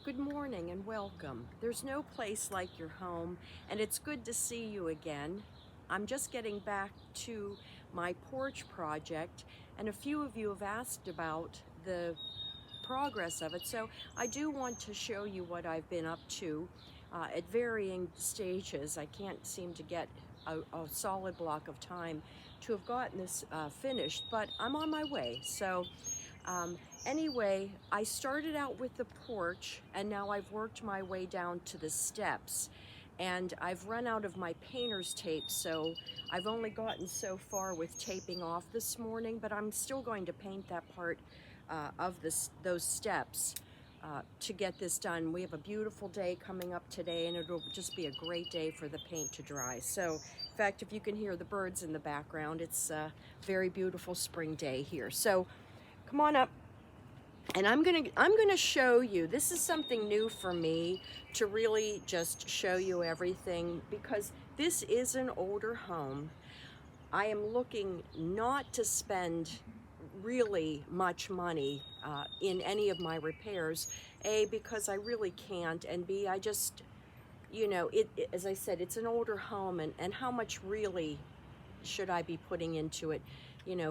Good morning and welcome. There's no place like your home, and it's good to see you again. I'm just getting back to my porch project, and a few of you have asked about the progress of it, so I do want to show you what I've been up to at varying stages. I can't seem to get a solid block of time to have gotten this finished, but I'm on my way. Anyway, I started out with the porch, and now I've worked my way down to the steps, and I've run out of my painter's tape, so I've only gotten so far with taping off this morning, but I'm still going to paint that part of those steps to get this done. We have a beautiful day coming up today, and it'll just be a great day for the paint to dry. So, in fact, if you can hear the birds in the background, it's a very beautiful spring day here. So, come on up. And I'm gonna show you, this is something new for me, to really just show you everything, because this is an older home. I am looking not to spend really much money in any of my repairs. A, because I really can't, and B, I just, as I said, it's an older home, and how much really should I be putting into it,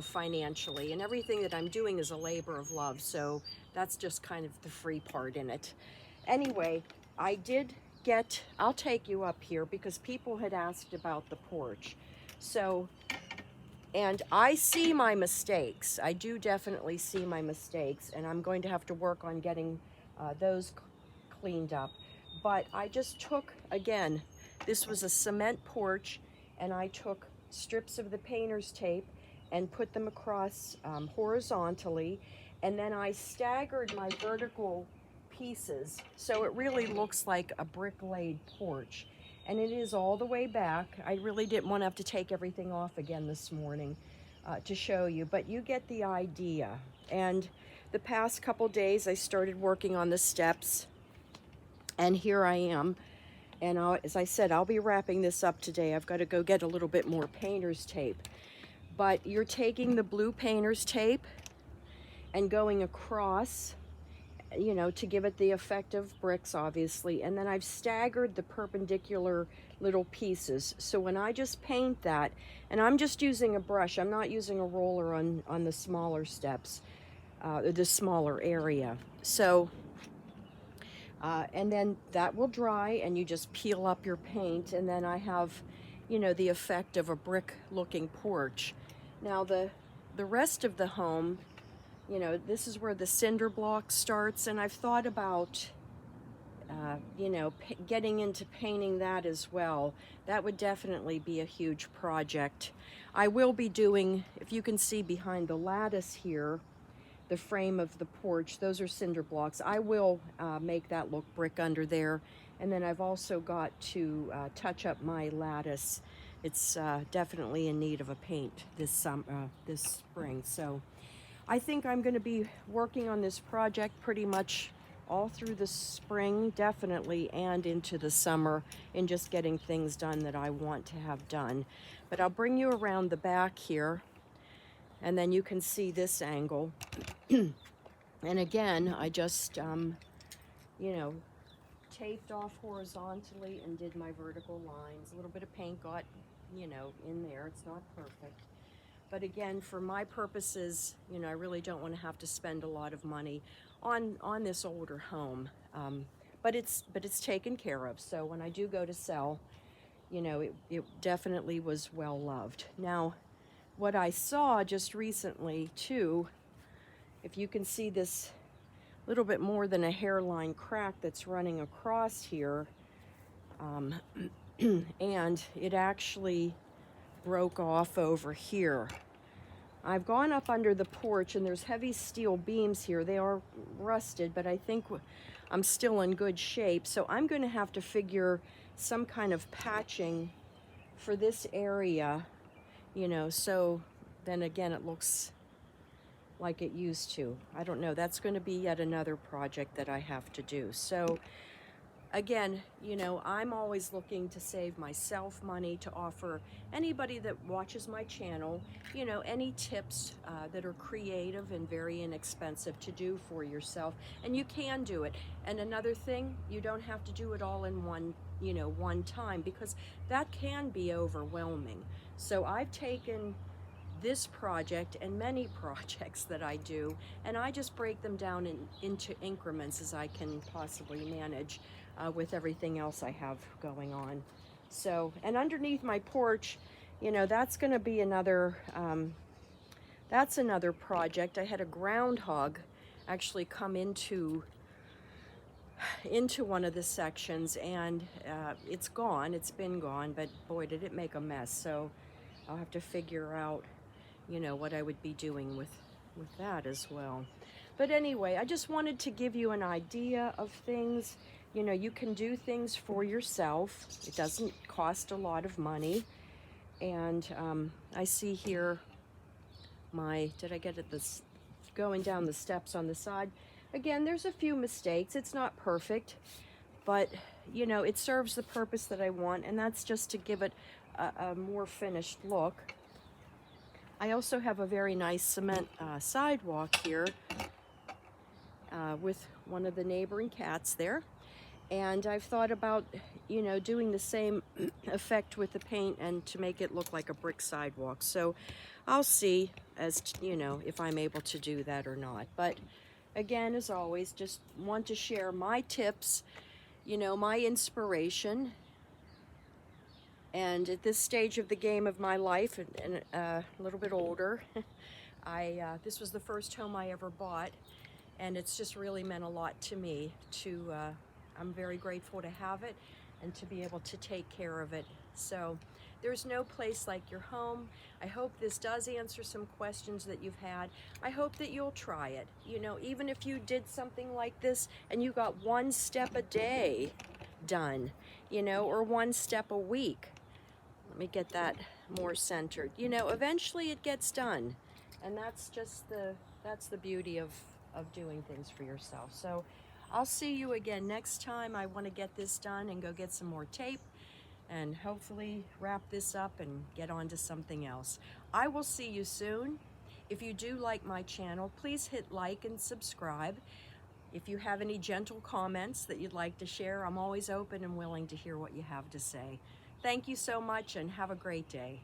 financially? And everything that I'm doing is a labor of love, so that's just kind of the free part in it. Anyway, I'll take you up here because people had asked about the porch. So, and I see my mistakes. I do definitely see my mistakes, and I'm going to have to work on getting those cleaned up. But I just took, again, this was a cement porch, and I took strips of the painter's tape and put them across horizontally, and then I staggered my vertical pieces so it really looks like a brick-laid porch. And it is all the way back. I really didn't want to have to take everything off again this morning to show you, but you get the idea. And the past couple days I started working on the steps, and here I am. And as I said, I'll be wrapping this up today. I've got to go get a little bit more painter's tape. But you're taking the blue painter's tape and going across, to give it the effect of bricks, obviously. And then I've staggered the perpendicular little pieces. So when I just paint that, and I'm just using a brush, I'm not using a roller on the smaller steps, the smaller area. So, and then that will dry, and you just peel up your paint, and then I have, the effect of a brick-looking porch. Now the rest of the home, this is where the cinder block starts, and I've thought about, getting into painting that as well. That would definitely be a huge project. I will be doing, if you can see behind the lattice here, the frame of the porch, those are cinder blocks. I will make that look brick under there. And then I've also got to touch up my lattice. It's definitely in need of a paint this spring. So I think I'm going to be working on this project pretty much all through the spring, definitely, and into the summer, in just getting things done that I want to have done. But I'll bring you around the back here, and then you can see this angle. And again, I just, taped off horizontally and did my vertical lines. A little bit of paint got, in there. It's not perfect. But again, for my purposes, I really don't want to have to spend a lot of money on this older home. But it's taken care of. So when I do go to sell, it definitely was well loved. Now, what I saw just recently too, if you can see this little bit more than a hairline crack that's running across here, and it actually broke off over here. I've gone up under the porch, and there's heavy steel beams here. They are rusted, but I think I'm still in good shape. So I'm going to have to figure some kind of patching for this area, so then again it looks like it used to. I don't know. That's going to be yet another project that I have to do. So again, you know, I'm always looking to save myself money, to offer anybody that watches my channel, you know, any tips that are creative and very inexpensive to do for yourself. And you can do it. And another thing, you don't have to do it all in one, you know, one time, because that can be overwhelming. So I've taken this project and many projects that I do, and I just break them down into increments as I can possibly manage with everything else I have going on. So, and underneath my porch, you know, that's going to be another, that's another project. I had a groundhog actually come into one of the sections, and it's gone. It's been gone, but boy, did it make a mess. So I'll have to figure out, you know, what I would be doing with that as well. But anyway, I just wanted to give you an idea of things. You know, you can do things for yourself. It doesn't cost a lot of money. And I see here did I get at this, going down the steps on the side. Again, there's a few mistakes. It's not perfect, but you know, it serves the purpose that I want, and that's just to give it a more finished look. I also have a very nice cement sidewalk here with one of the neighboring cats there. And I've thought about, you know, doing the same effect with the paint and to make it look like a brick sidewalk. So I'll see, as you know, if I'm able to do that or not. But again, as always, just want to share my tips, you know, my inspiration. And at this stage of the game of my life, and a little bit older, this was the first home I ever bought, and it's just really meant a lot to me. I'm very grateful to have it and to be able to take care of it. So there's no place like your home. I hope this does answer some questions that you've had. I hope that you'll try it. You know, even if you did something like this and you got one step a day done, you know, or one step a week. Let me get that more centered. You know, eventually it gets done. And that's just that's the beauty of doing things for yourself. So I'll see you again next time. I want to get this done and go get some more tape and hopefully wrap this up and get on to something else. I will see you soon. If you do like my channel, please hit like and subscribe. If you have any gentle comments that you'd like to share, I'm always open and willing to hear what you have to say. Thank you so much and have a great day.